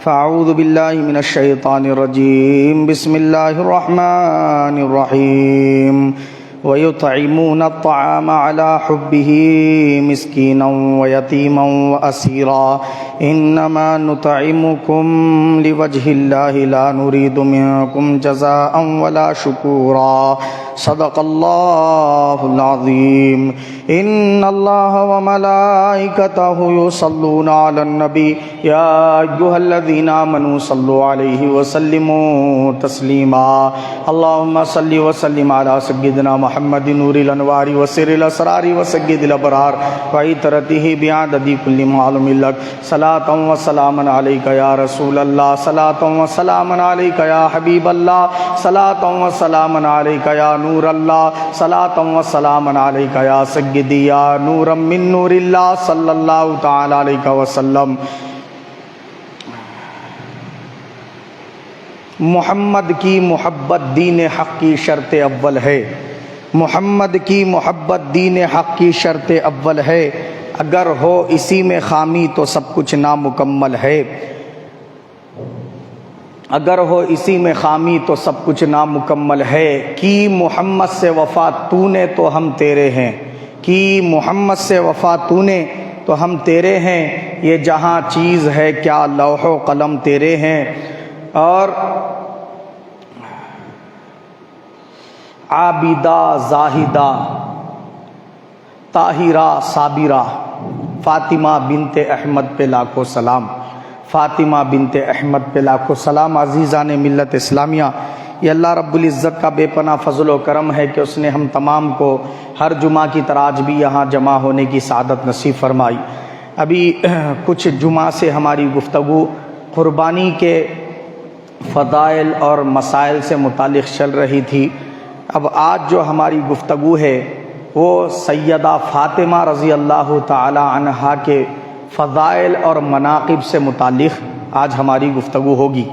فاعوذ باللہ من الشیطان الرجیم بسم اللہ الرحمن الرحیم وَيُطْعِمُونَ الطَّعَامَ عَلَى حُبِّهِ مِسْكِينًا وَيَتِيمًا وَأَسِيرًا إِنَّمَا نُطْعِمُكُمْ لِوَجْهِ اللَّهِ لَا نُرِيدُ مِنكُمْ جَزَاءً وَلَا شُكُورًا صدق اللہ العظیم ان اللہ وملائکتہ یصلون علی النبی یا ایھا الذین آمنوا صلوا علیہ وسلموا تسلیما اللہم صل وسلم علی سیدنا محمد نور الانوار وسر الاسرار وسید الابرار وعطرتہ بعدد کل معلوم لک صلاۃ و سلام علیک یا رسول اللہ صلاۃ و سلام علیک یا حبیب اللہ صلاۃ و سلام علیک یا نور اللہ صلاۃ و سلام علیک یا سیدی یا نور من نور اللہ صلی اللہ تعالی علیہ وسلم۔ محمد کی محبت دین حق کی شرط اول ہے، محمد کی محبت دین حق کی شرط اول ہے، اگر ہو اسی میں خامی تو سب کچھ نامکمل ہے، اگر ہو اسی میں خامی تو سب کچھ نامکمل ہے، کی محمد سے وفا تو نے تو ہم تیرے ہیں، کی محمد سے وفا تو نے تو ہم تیرے ہیں، یہ جہاں چیز ہے کیا لوح و قلم تیرے ہیں، اور عابدہ زاہدہ طاہرہ صابرہ فاطمہ بنت احمد پہ لاکھوں سلام، فاطمہ بنت احمد پہ لاکھوں سلام۔ عزیزان ملت اسلامیہ، یہ اللہ رب العزت کا بے پناہ فضل و کرم ہے کہ اس نے ہم تمام کو ہر جمعہ کی طرح آج بھی یہاں جمع ہونے کی سعادت نصیب فرمائی۔ ابھی کچھ جمعہ سے ہماری گفتگو قربانی کے فضائل اور مسائل سے متعلق چل رہی تھی، اب آج جو ہماری گفتگو ہے وہ سیدہ فاطمہ رضی اللہ تعالی عنہا کے فضائل اور مناقب سے متعلق آج ہماری گفتگو ہوگی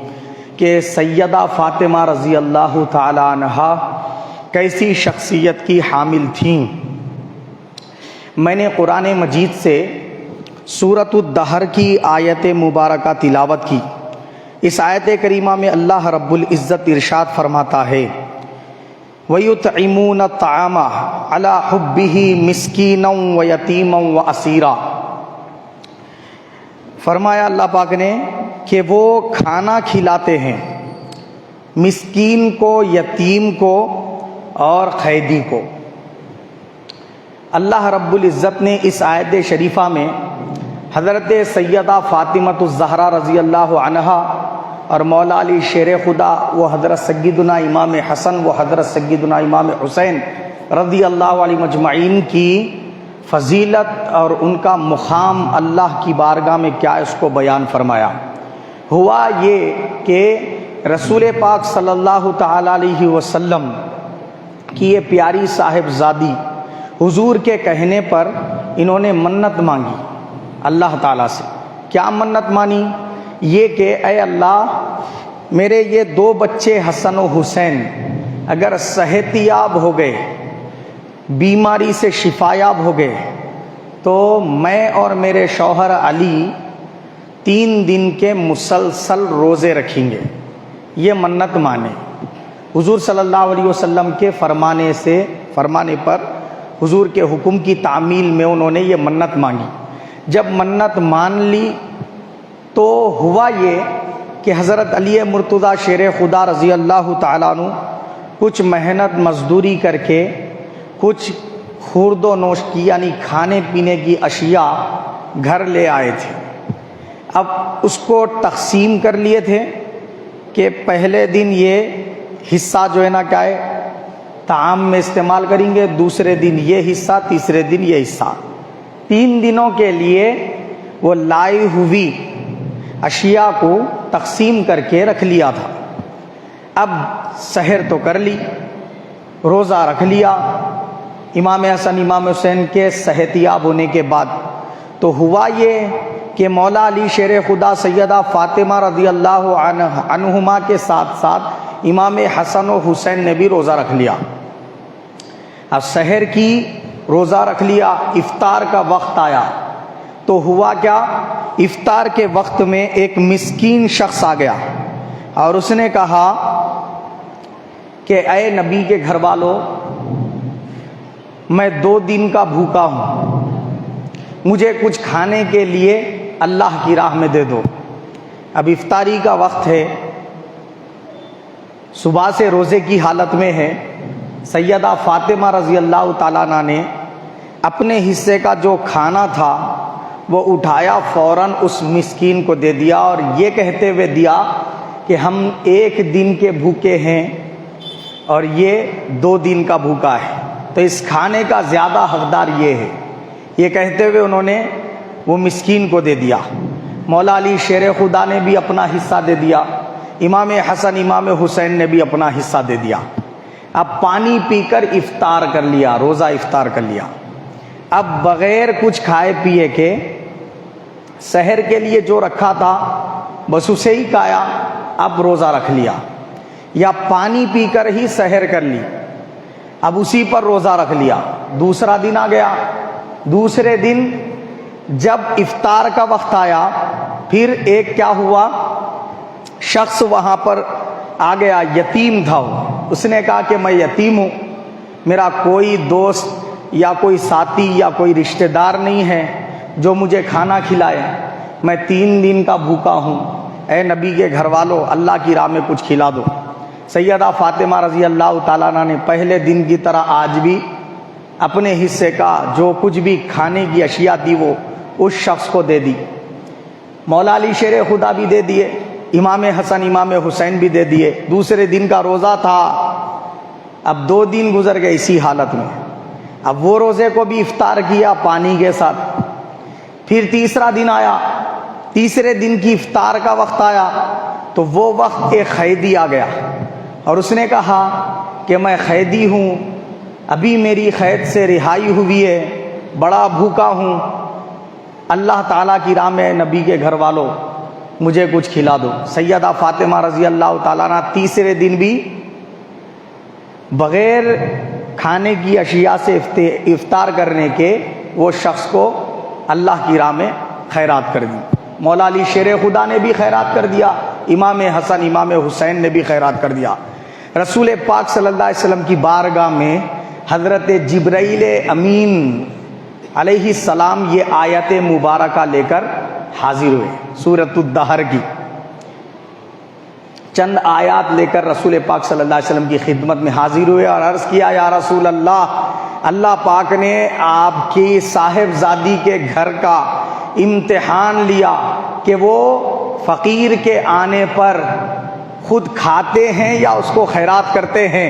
کہ سیدہ فاطمہ رضی اللہ تعالی عنہا کیسی شخصیت کی حامل تھیں۔ میں نے قرآن مجید سے سورۃ الدہر کی آیت مبارکہ تلاوت کی۔ اس آیت کریمہ میں اللہ رب العزت ارشاد فرماتا ہے وَيُطْعِمُونَ الطَّعَامَ عَلَى حُبِّهِ مِسْكِينًا وَيَتِيمًا وَأَسِيرًا، فرمایا اللہ پاک نے کہ وہ کھانا کھلاتے ہیں مسکین کو، یتیم کو اور قیدی کو۔ اللہ رب العزت نے اس آیت شریفہ میں حضرت سیدہ فاطمہ الزہرا رضی اللہ عنہا اور مولا علی شیر خدا وہ حضرت سیدنا امام حسن وہ حضرت سیدنا امام حسین رضی اللہ علیہ مجمعین کی فضیلت اور ان کا مقام اللہ کی بارگاہ میں کیا اس کو بیان فرمایا۔ ہوا یہ کہ رسول پاک صلی اللہ تعالی علیہ وسلم کی یہ پیاری صاحبزادی حضور کے کہنے پر انہوں نے منت مانگی اللہ تعالیٰ سے۔ کیا منت مانی؟ یہ کہ اے اللہ میرے یہ دو بچے حسن و حسین اگر صحت یاب ہو گئے، بیماری سے شفا یاب ہو گئے، تو میں اور میرے شوہر علی 3 دن کے مسلسل روزے رکھیں گے۔ یہ منت مانے حضور صلی اللہ علیہ وسلم کے فرمانے پر حضور کے حکم کی تعمیل میں انہوں نے یہ منت مانگی۔ جب منت مان لی تو ہوا یہ کہ حضرت علی مرتضیٰ شیر خدا رضی اللہ تعالیٰ عنہ کچھ محنت مزدوری کر کے کچھ خورد و نوش کی یعنی کھانے پینے کی اشیاء گھر لے آئے تھے۔ اب اس کو تقسیم کر لیے تھے کہ پہلے دن یہ حصہ جو ہے نا کیا ہے طعام میں استعمال کریں گے، دوسرے دن یہ حصہ، تیسرے دن یہ حصہ۔ 3 دنوں کے لیے وہ لائی ہوئی اشیاء کو تقسیم کر کے رکھ لیا تھا۔ اب سحر تو کر لی، روزہ رکھ لیا، امام حسن امام حسین کے صحت یاب ہونے کے بعد تو ہوا یہ کہ مولا علی شیر خدا سیدہ فاطمہ رضی اللہ عنہما کے ساتھ ساتھ امام حسن و حسین نے بھی روزہ رکھ لیا۔ اب سحر کی روزہ رکھ لیا، افطار کا وقت آیا تو ہوا کیا افطار کے وقت میں ایک مسکین شخص آ گیا اور اس نے کہا کہ اے نبی کے گھر والوں، میں 2 دن کا بھوکا ہوں، مجھے کچھ کھانے کے لیے اللہ کی راہ میں دے دو۔ اب افطاری کا وقت ہے، صبح سے روزے کی حالت میں ہے۔ سیدہ فاطمہ رضی اللہ تعالیٰ عنہ نے اپنے حصے کا جو کھانا تھا وہ اٹھایا، فوراً اس مسکین کو دے دیا اور یہ کہتے ہوئے دیا کہ ہم 1 دن کے بھوکے ہیں اور یہ 2 دن کا بھوکا ہے، تو اس کھانے کا زیادہ حقدار یہ ہے۔ یہ کہتے ہوئے انہوں نے وہ مسکین کو دے دیا۔ مولا علی شیر خدا نے بھی اپنا حصہ دے دیا، امام حسن امام حسین نے بھی اپنا حصہ دے دیا۔ اب پانی پی کر افطار کر لیا، روزہ افطار کر لیا۔ اب بغیر کچھ کھائے پیے کے سحر کے لیے جو رکھا تھا بس اسے ہی کھایا، اب روزہ رکھ لیا، یا پانی پی کر ہی سحر کر لی، اب اسی پر روزہ رکھ لیا۔ دوسرا دن آ گیا، دوسرے دن جب افطار کا وقت آیا، پھر ایک کیا ہوا، شخص وہاں پر آ گیا، یتیم تھا وہ۔ اس نے کہا کہ میں یتیم ہوں، میرا کوئی دوست یا کوئی ساتھی یا کوئی رشتہ دار نہیں ہے جو مجھے کھانا کھلائے، میں 3 دن کا بھوکا ہوں، اے نبی کے گھر والوں اللہ کی راہ میں کچھ کھلا دو۔ سیدہ فاطمہ رضی اللہ تعالیٰ عنہ نے پہلے دن کی طرح آج بھی اپنے حصے کا جو کچھ بھی کھانے کی اشیاء تھی وہ اس شخص کو دے دی۔ مولا علی شیر خدا بھی دے دیے، امام حسن امام حسین بھی دے دیے۔ دوسرے دن کا روزہ تھا، اب 2 دن گزر گئے اسی حالت میں۔ اب وہ روزے کو بھی افطار کیا پانی کے ساتھ۔ پھر تیسرا دن آیا، تیسرے دن کی افطار کا وقت آیا تو وہ وقت ایک قیدی آ گیا اور اس نے کہا کہ میں قیدی ہوں، ابھی میری قید سے رہائی ہوئی ہے، بڑا بھوکا ہوں، اللہ تعالیٰ کی راہ میں نبی کے گھر والوں مجھے کچھ کھلا دو۔ سیدہ فاطمہ رضی اللہ تعالیٰ عنہ تیسرے دن بھی بغیر کھانے کی اشیاء سے افطار کرنے کے وہ شخص کو اللہ کی راہ میں خیرات کر دی۔ مولا علی شیر خدا نے بھی خیرات کر دیا، امام حسن امام حسین نے بھی خیرات کر دیا۔ رسول پاک صلی اللہ علیہ وسلم کی بارگاہ میں حضرت جبرائیل امین علیہ السلام یہ آیت مبارکہ لے کر حاضر ہوئے، سورۃ الدہر کی چند آیات لے کر رسول پاک صلی اللہ علیہ وسلم کی خدمت میں حاضر ہوئے اور عرض کیا، یا رسول اللہ، اللہ پاک نے آپ کی صاحبزادی کے گھر کا امتحان لیا کہ وہ فقیر کے آنے پر خود کھاتے ہیں یا اس کو خیرات کرتے ہیں،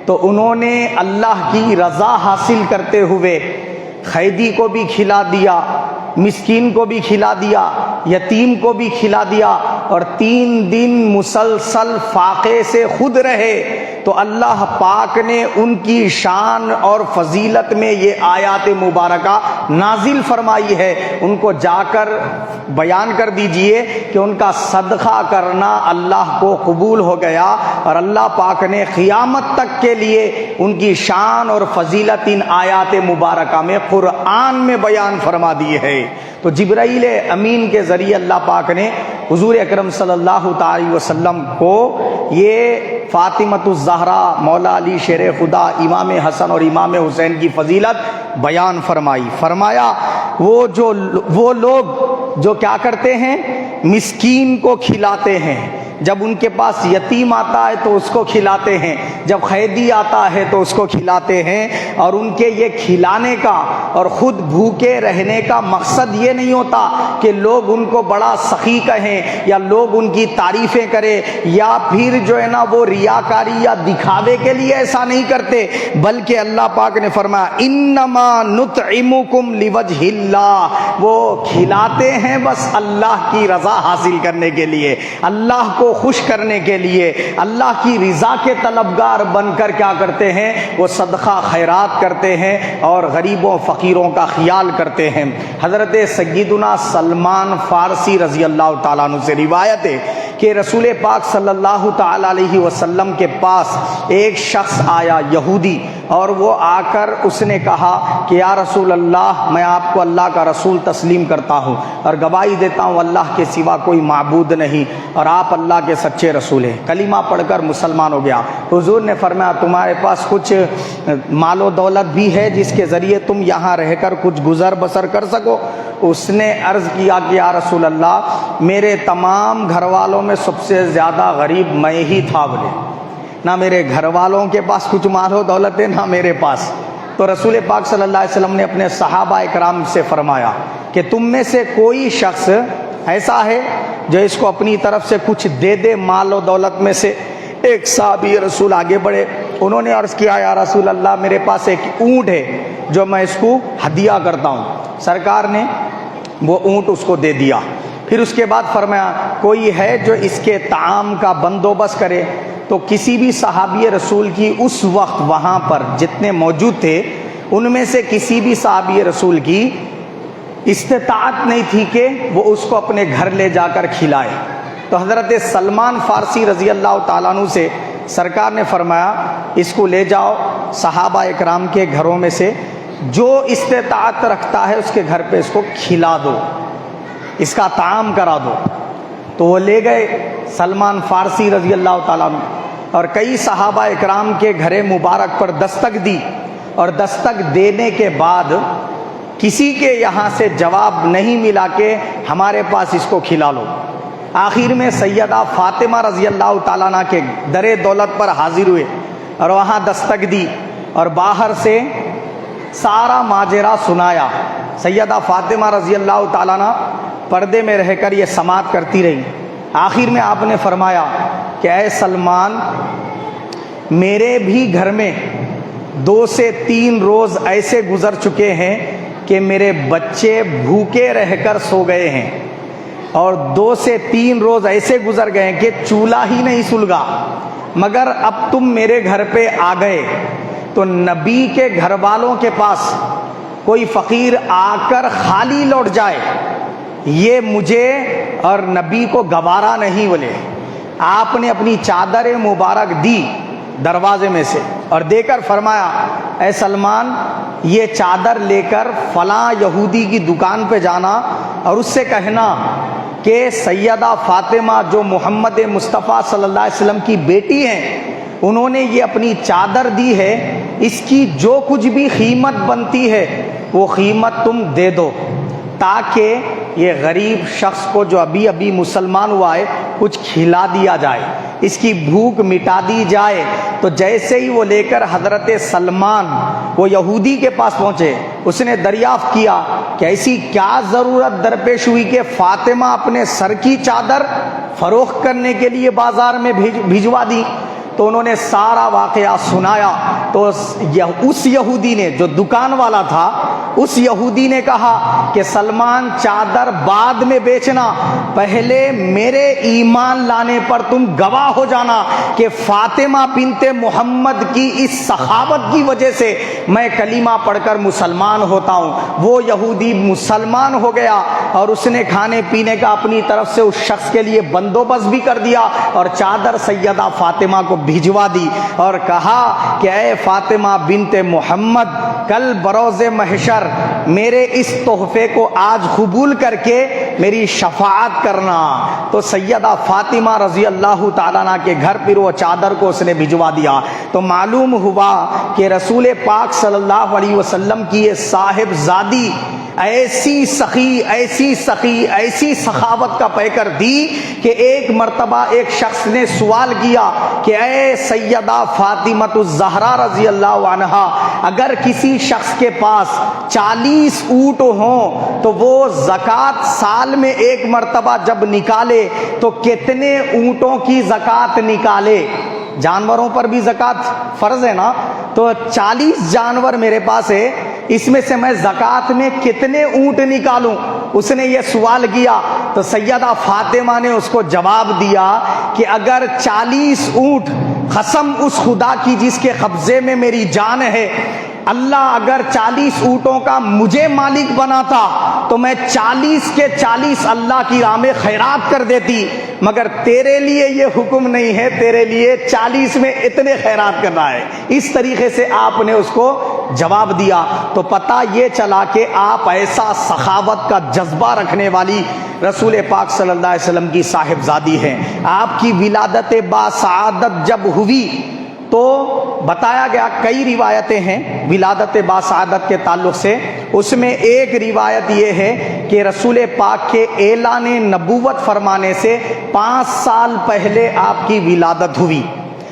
تو انہوں نے اللہ کی رضا حاصل کرتے ہوئے قیدی کو بھی کھلا دیا، مسکین کو بھی کھلا دیا، یتیم کو بھی کھلا دیا، اور 3 دن مسلسل فاقے سے خود رہے۔ تو اللہ پاک نے ان کی شان اور فضیلت میں یہ آیات مبارکہ نازل فرمائی ہے، ان کو جا کر بیان کر دیجئے کہ ان کا صدقہ کرنا اللہ کو قبول ہو گیا، اور اللہ پاک نے قیامت تک کے لیے ان کی شان اور فضیلت ان آیات مبارکہ میں قرآن میں بیان فرما دی ہے۔ تو جبرائیل امین کے ذریعے اللہ پاک نے حضور اکرم صلی اللہ تعالی وسلم کو یہ فاطمۃ الزہرا، مولا علی شیر خدا، امام حسن اور امام حسین کی فضیلت بیان فرمائی۔ فرمایا وہ لوگ جو کیا کرتے ہیں، مسکین کو کھلاتے ہیں، جب ان کے پاس یتیم آتا ہے تو اس کو کھلاتے ہیں، جب قیدی آتا ہے تو اس کو کھلاتے ہیں، اور ان کے یہ کھلانے کا اور خود بھوکے رہنے کا مقصد یہ نہیں ہوتا کہ لوگ ان کو بڑا سخی کہیں یا لوگ ان کی تعریفیں کریں، یا پھر جو ہے نا وہ ریاکاری یا دکھاوے کے لیے ایسا نہیں کرتے، بلکہ اللہ پاک نے فرمایا انما نطعمکم لوجہ اللہ، وہ کھلاتے ہیں بس اللہ کی رضا حاصل کرنے کے لیے، اللہ کو خوش کرنے کے لیے، اللہ کی رضا کے طلبگار بن کر کیا کرتے ہیں، وہ صدقہ خیرات کرتے ہیں اور غریبوں فقیروں کا خیال کرتے ہیں۔ حضرت سیدنا سلمان فارسی رضی اللہ تعالیٰ عنہ سے روایت ہے کہ رسول پاک صلی اللہ تعالی علیہ وسلم کے پاس ایک شخص آیا یہودی، اور وہ آ کر اس نے کہا کہ یا رسول اللہ، میں آپ کو اللہ کا رسول تسلیم کرتا ہوں اور گواہی دیتا ہوں اللہ کے سوا کوئی معبود نہیں اور آپ اللہ کے سچے رسول ہیں۔ کلمہ پڑھ کر مسلمان ہو گیا۔ حضور نے فرمایا تمہارے پاس کچھ مال و دولت بھی ہے جس کے ذریعے تم یہاں رہ کر کچھ گزر بسر کر سکو؟ اس نے عرض کیا کہ یا رسول اللہ، میرے تمام گھر والوں میں سب سے زیادہ غریب میں ہی تھا، بولے نہ میرے گھر والوں کے پاس کچھ مال و دولت ہے نہ میرے پاس۔ تو رسول پاک صلی اللہ علیہ وسلم نے اپنے صحابہ اکرام سے فرمایا کہ تم میں سے کوئی شخص ایسا ہے جو اس کو اپنی طرف سے کچھ دے دے مال و دولت میں سے؟ ایک صحابی رسول آگے بڑھے، انہوں نے عرض کیا یا رسول اللہ، میرے پاس ایک اونٹ ہے جو میں اس کو ہدیہ کرتا ہوں۔ سرکار نے وہ اونٹ اس کو دے دیا۔ پھر اس کے بعد فرمایا کوئی ہے جو اس کے طعام کا بندوبست کرے؟ تو کسی بھی صحابی رسول کی اس وقت وہاں پر جتنے موجود تھے ان میں سے کسی بھی صحابی رسول کی استطاعت نہیں تھی کہ وہ اس کو اپنے گھر لے جا کر کھلائے۔ تو حضرت سلمان فارسی رضی اللہ تعالیٰ عنہ سے سرکار نے فرمایا اس کو لے جاؤ صحابہ اکرام کے گھروں میں سے جو استطاعت رکھتا ہے اس کے گھر پہ اس کو کھلا دو، اس کا طعام کرا دو۔ تو وہ لے گئے سلمان فارسی رضی اللہ تعالیٰ عنہ، اور کئی صحابہ اکرام کے گھر مبارک پر دستک دی، اور دستک دینے کے بعد کسی کے یہاں سے جواب نہیں ملا کہ ہمارے پاس اس کو کھلا لو۔ آخر میں سیدہ فاطمہ رضی اللہ تعالیٰ عنہ کے در دولت پر حاضر ہوئے اور وہاں دستک دی اور باہر سے سارا ماجرا سنایا۔ سیدہ فاطمہ رضی اللہ تعالیٰ عنہ پردے میں رہ کر یہ سماعت کرتی رہی۔ آخر میں آپ نے فرمایا کہ اے سلمان، میرے بھی گھر میں 2 سے 3 روز ایسے گزر چکے ہیں کہ میرے بچے بھوکے رہ کر سو گئے ہیں، اور 2 سے 3 روز ایسے گزر گئے کہ چولہا ہی نہیں سلگا، مگر اب تم میرے گھر پہ آ گئے تو نبی کے گھر والوں کے پاس کوئی فقیر آ کر خالی لوٹ جائے یہ مجھے اور نبی کو گوارا نہیں۔ بولے آپ نے اپنی چادر مبارک دی دروازے میں سے اور دے کر فرمایا اے سلمان، یہ چادر لے کر فلاں یہودی کی دکان پہ جانا اور اس سے کہنا کہ سیدہ فاطمہ جو محمد مصطفیٰ صلی اللہ علیہ وسلم کی بیٹی ہیں، انہوں نے یہ اپنی چادر دی ہے، اس کی جو کچھ بھی قیمت بنتی ہے وہ قیمت تم دے دو، تاکہ یہ غریب شخص کو جو ابھی ابھی مسلمان ہوا ہے کچھ کھلا دیا جائے، اس کی بھوک مٹا دی جائے۔ تو جیسے ہی وہ لے کر حضرت سلمان وہ یہودی کے پاس پہنچے، اس نے دریافت کیا کہ ایسی کیا ضرورت درپیش ہوئی کہ فاطمہ اپنے سر کی چادر فروخت کرنے کے لیے بازار میں بھجوا دی؟ تو انہوں نے سارا واقعہ سنایا۔ تو اس یہودی نے جو دکان والا تھا، اس یہودی نے کہا کہ سلمان چادر بعد میں بیچنا، پہلے میرے ایمان لانے پر تم گواہ ہو جانا کہ فاطمہ بنت محمد کی اس سخاوت کی وجہ سے میں کلمہ پڑھ کر مسلمان ہوتا ہوں۔ وہ یہودی مسلمان ہو گیا اور اس نے کھانے پینے کا اپنی طرف سے اس شخص کے لیے بندوبست بھی کر دیا اور چادر سیدہ فاطمہ کو بھجوا دی اور کہا کہ اے فاطمہ بنت محمد، کل بروز محشر میرے اس تحفے کو آج قبول کر کے میری شفاعت کرنا۔ تو سیدہ فاطمہ رضی اللہ تعالیٰ عنہ کے گھر پر وہ چادر کو اس نے بھجوا دیا۔ تو معلوم ہوا کہ رسول پاک صلی اللہ علیہ وسلم کی یہ صاحب زادی ایسی سخی ایسی سخی ایسی سخاوت کا پیکر دی کہ ایک مرتبہ ایک شخص نے سوال کیا کہ اے سیدہ فاطمۃ الزہرا رضی اللہ عنہا، اگر کسی شخص کے پاس 40 اونٹ ہوں تو وہ زکوٰۃ سال میں ایک مرتبہ جب نکالے تو کتنے اونٹوں کی زکوٰۃ نکالے؟ جانوروں پر بھی زکوٰۃ فرض ہے نا، تو 40 جانور میرے پاس ہے، اس میں سے میں زکوٰۃ میں کتنے اونٹ نکالوں؟ اس نے یہ سوال کیا تو سیدہ فاطمہ نے اس کو جواب دیا کہ اگر 40 اونٹ، قسم اس خدا کی جس کے قبضے میں میری جان ہے، اللہ اگر 40 اونٹوں کا مجھے مالک بناتا تو میں 40 کے 40 اللہ کی راہ میں خیرات کر دیتی، مگر تیرے لیے یہ حکم نہیں ہے، تیرے لیے 40 میں اتنے خیرات کرنا ہے۔ اس طریقے سے آپ نے اس کو جواب دیا، تو پتہ یہ چلا کہ آپ ایسا سخاوت کا جذبہ رکھنے والی رسول پاک صلی اللہ علیہ وسلم کی صاحبزادی ہیں۔ آپ کی ولادت با سعادت جب ہوئی تو بتایا گیا، کئی روایتیں ہیں ولادت با سعادت کے تعلق سے، اس میں ایک روایت یہ ہے کہ رسول پاک کے اعلان نبوت فرمانے سے 5 سال پہلے آپ کی ولادت ہوئی۔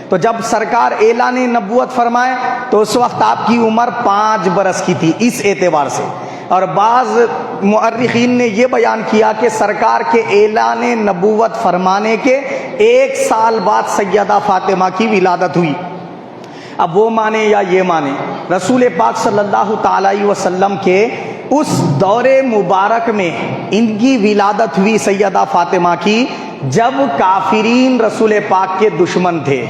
تو جب سرکار اعلان نبوت فرمائے تو اس وقت آپ کی عمر 5 برس کی تھی اس اعتبار سے، اور بعض مؤرخین نے یہ بیان کیا کہ سرکار کے اعلان نبوت فرمانے کے 1 سال بعد سیدہ فاطمہ کی ولادت ہوئی۔ اب وہ مانے یا یہ مانے، رسول پاک صلی اللہ تعالی علیہ وسلم کے اس دور مبارک میں ان کی ولادت ہوئی سیدہ فاطمہ کی، جب کافرین رسول پاک کے دشمن تھے،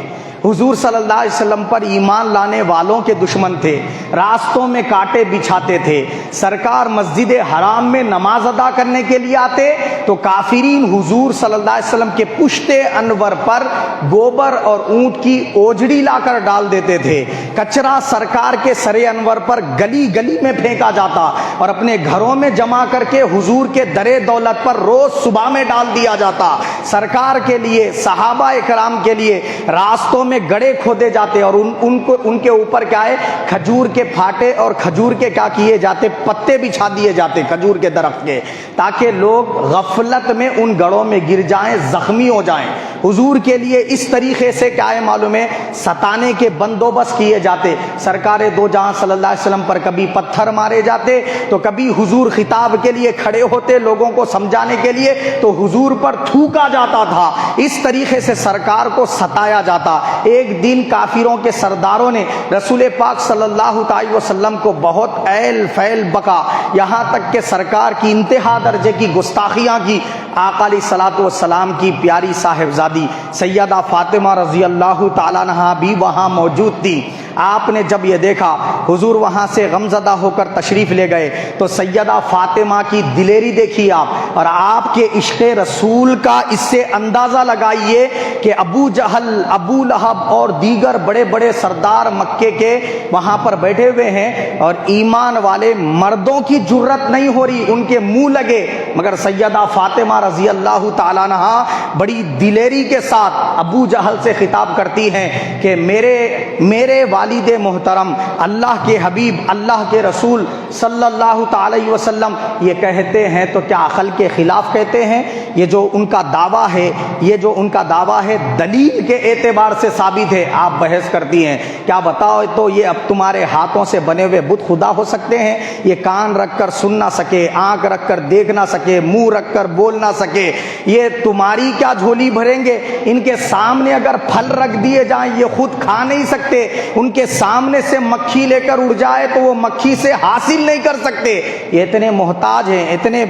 حضور صلی اللہ علیہ وسلم پر ایمان لانے والوں کے دشمن تھے، راستوں میں کانٹے بچھاتے تھے۔ سرکار مسجد حرام میں نماز ادا کرنے کے لیے آتے تو کافرین حضور صلی اللہ علیہ وسلم کے پشت انور پر گوبر اور اونٹ کی اوجڑی لا کر ڈال دیتے تھے۔ کچرا سرکار کے سر انور پر گلی گلی میں پھینکا جاتا اور اپنے گھروں میں جمع کر کے حضور کے در دولت پر روز صبح میں ڈال دیا جاتا۔ سرکار کے لیے، صحابہ اکرام کے لیے راستوں میں گڑھے کھودے جاتے اور ان کے اوپر کیا ہے، کھجور کے پھاٹے اور کھجور کے کیا کیے جاتے، پتے بچھا دیے جاتے کھجور کے درخت کے، تاکہ لوگ غفلت میں ان گڑھوں میں گر جائیں، زخمی ہو جائیں۔ حضور کے لیے اس طریقے سے کیا ہے معلوم ہے، ستانے کے بندوبست کیے جاتے۔ سرکار دو جہاں صلی اللہ علیہ وسلم پر کبھی پتھر مارے جاتے تو کبھی حضور خطاب کے لیے کھڑے ہوتے لوگوں کو سمجھانے کے لیے تو حضور پر تھوکا جاتا تھا۔ اس طریقے سے سرکار کو ستایا جاتا۔ ایک دن کافروں کے سرداروں نے رسول پاک صلی اللہ علیہ وسلم کو بہت ایل فیل بکا، یہاں تک کہ سرکار کی انتہا درجے کی گستاخیاں کی۔ آقا علیہ الصلوۃ والسلام کی پیاری صاحبزادی سیدہ فاطمہ رضی اللہ تعالیٰ عنہا بھی وہاں موجود تھی۔ آپ نے جب یہ دیکھا حضور وہاں سے غمزدہ ہو کر تشریف لے گئے تو سیدہ فاطمہ کی دلیری دیکھی آپ، اور آپ کے عشق رسول کا اس سے اندازہ لگائیے کہ ابو جہل، ابو لہب اور دیگر بڑے بڑے سردار مکے کے وہاں پر بیٹھے ہوئے ہیں اور ایمان والے مردوں کی جرت نہیں ہو رہی ان کے منہ لگے، مگر سیدہ فاطمہ رضی اللہ تعالیٰ عنہا بڑی دلیری کے ساتھ ابو جہل سے خطاب کرتی ہیں کہ میرے والد محترم، اللہ کے حبیب، اللہ کے رسول صلی اللہ تعالی وسلم یہ کہتے ہیں تو کیا عقل کے خلاف کہتے ہیں؟ یہ جو ان کا دعویٰ ہے، یہ جو ان کا دعویٰ ہے دلیل کے اعتبار سے ثابت ہے۔ آپ بحث کرتی ہیں، کیا بتاؤ تو یہ اب تمہارے ہاتھوں سے بنے ہوئے بت خدا ہو سکتے ہیں؟ یہ کان رکھ کر سن نہ سکے، آنکھ رکھ کر دیکھ نہ سکے، منہ رکھ کر بول نہ سکے، یہ تمہاری کیا جھولی بھریں گے؟ ان کے سامنے اگر پھل رکھ دیے جائیں یہ خود کھا نہیں سکتے، ان کے سامنے سے مکھی لے کر اڑ جائے تو وہ مکھی سے حاصل نہیں کر سکتے۔ یہ اتنے محتاج ہیں، اتنے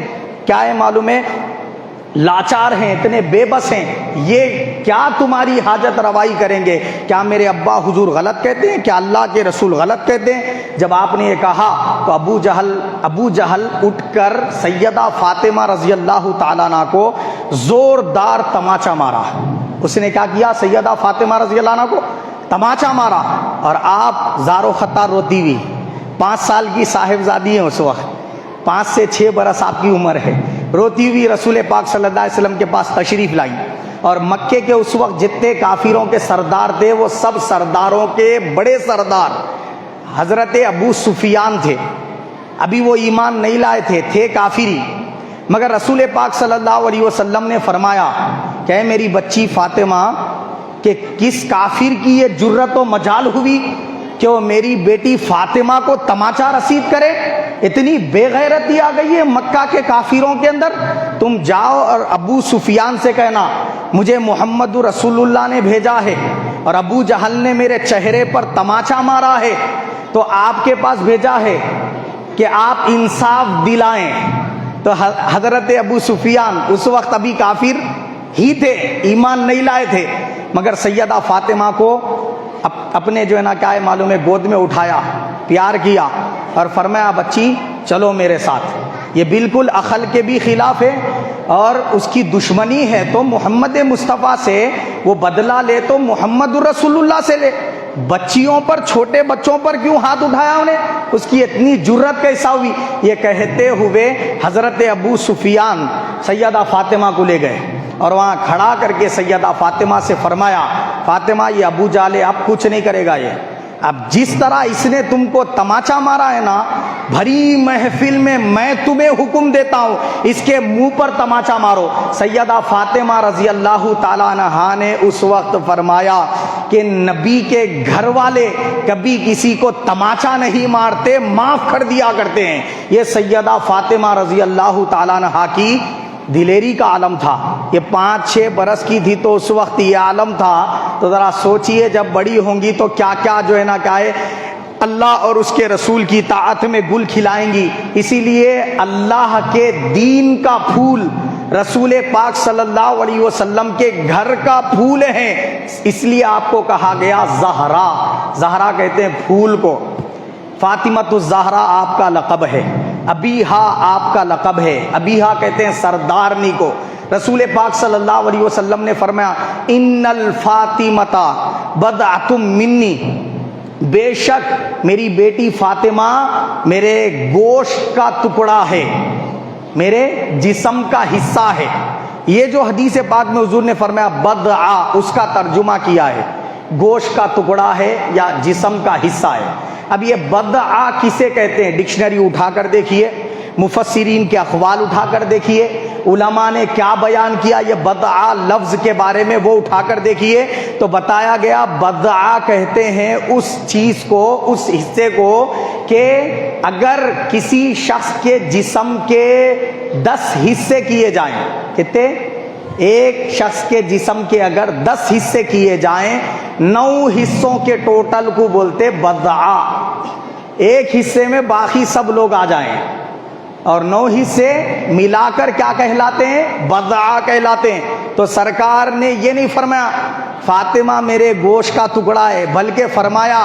کیا ہے معلوم ہے لاچار ہیں، اتنے بے بس ہیں، یہ کیا تمہاری حاجت روائی کریں گے؟ کیا میرے ابا حضور غلط کہتے ہیں؟ کیا اللہ کے رسول غلط کہتے ہیں؟ جب آپ نے یہ کہا تو ابو جہل اٹھ کر سیدہ فاطمہ رضی اللہ تعالیٰ عنہ کو زوردار تماچا مارا۔ اس نے کیا کیا؟ سیدہ فاطمہ رضی اللہ عنہ کو تماچا مارا، اور آپ زار و خطار روتی ہوئی، 5 سال کی صاحبزادی ہیں اس وقت، 5 سے 6 برس آپ کی عمر ہے، روتی ہوئی رسول پاک صلی اللہ علیہ وسلم کے پاس تشریف لائی، اور مکے کے اس وقت جتنے کافروں کے سردار تھے وہ سب سرداروں کے بڑے سردار حضرت ابو سفیان تھے۔ ابھی وہ ایمان نہیں لائے تھے کافری، مگر رسول پاک صلی اللہ علیہ وسلم نے فرمایا کہ اے میری بچی فاطمہ، کہ کس کافر کی یہ جرت و مجال ہوئی کہ وہ میری بیٹی فاطمہ کو تماچا رسید کرے؟ اتنی بے غیرتی آ گئی ہے مکہ کے کافروں کے اندر۔ تم جاؤ اور ابو سفیان سے کہنا مجھے محمد رسول اللہ نے بھیجا ہے اور ابو جہل نے میرے چہرے پر تماچا مارا ہے، تو آپ کے پاس بھیجا ہے کہ آپ انصاف دلائیں۔ تو حضرت ابو سفیان اس وقت ابھی کافر ہی تھے، ایمان نہیں لائے تھے، مگر سیدہ فاطمہ کو اپنے جو ہے نا کیا ہے معلوم ہے گود میں اٹھایا پیار کیا اور فرمایا بچی چلو میرے ساتھ۔ یہ بالکل عقل کے بھی خلاف ہے اور اس کی دشمنی ہے تو محمد مصطفیٰ سے، وہ بدلہ لے تو محمد رسول اللہ سے لے۔ بچیوں پر، چھوٹے بچوں پر کیوں ہاتھ اٹھایا انہیں؟ اس کی اتنی جرت کیسا ہوئی؟ یہ کہتے ہوئے حضرت ابو سفیان سیدہ فاطمہ کو لے گئے اور وہاں کھڑا کر کے سیدہ فاطمہ سے فرمایا فاطمہ یہ ابو جہل اب کچھ نہیں کرے گا، یہ اب جس طرح اس نے تم کو تماچا مارا ہے نا، بھری محفل میں تمہیں حکم دیتا ہوں اس کے منہ پر تماچا مارو۔ سیدہ فاطمہ رضی اللہ تعالیٰ عنہا نے اس وقت فرمایا کہ نبی کے گھر والے کبھی کسی کو تماچا نہیں مارتے، معاف کر دیا کرتے ہیں۔ یہ سیدہ فاطمہ رضی اللہ تعالیٰ عنہا کی دلیری کا عالم تھا۔ یہ 5-6 برس کی تھی تو اس وقت یہ عالم تھا، تو ذرا سوچئے جب بڑی ہوں گی تو کیا کیا جو ہے نا کیا ہے اللہ اور اس کے رسول کی طاعت میں گل کھلائیں گی۔ اسی لیے اللہ کے دین کا پھول رسول پاک صلی اللہ علیہ وسلم کے گھر کا پھول ہے، اس لیے آپ کو کہا گیا زہرا۔ زہرا کہتے ہیں پھول کو۔ فاطمۃ الزہرا آپ کا لقب ہے، ابیہا آپ کا لقب ہے۔ ابیہا کہتے ہیں سردارنی کو۔ رسول پاک صلی اللہ علیہ وسلم نے فرمایا ان الفاطمۃ بضعۃ منی، بے شک میری بیٹی فاطمہ میرے گوشت کا ٹکڑا ہے، میرے جسم کا حصہ ہے۔ یہ جو حدیث پاک میں حضور نے فرمایا بضعہ، اس کا ترجمہ کیا ہے گوشت کا ٹکڑا ہے یا جسم کا حصہ ہے۔ اب یہ بضعہ کسے کہتے ہیں؟ ڈکشنری اٹھا کر دیکھیے، مفسرین کے اقوال اٹھا کر دیکھیے، علماء نے کیا بیان کیا یہ بضعہ لفظ کے بارے میں وہ اٹھا کر دیکھیے تو بتایا گیا بضعہ کہتے ہیں اس چیز کو، اس حصے کو کہ اگر کسی شخص کے جسم کے 10 حصے کیے جائیں، کتنے؟ ایک شخص کے جسم کے اگر 10 حصے کیے جائیں، 9 حصوں کے ٹوٹل کو بولتے بضعہ۔ ایک حصے میں باقی سب لوگ آ جائیں اور 9 حصے ملا کر کیا کہلاتے ہیں؟ بضعہ کہلاتے ہیں۔ تو سرکار نے یہ نہیں فرمایا فاطمہ میرے گوشت کا ٹکڑا ہے، بلکہ فرمایا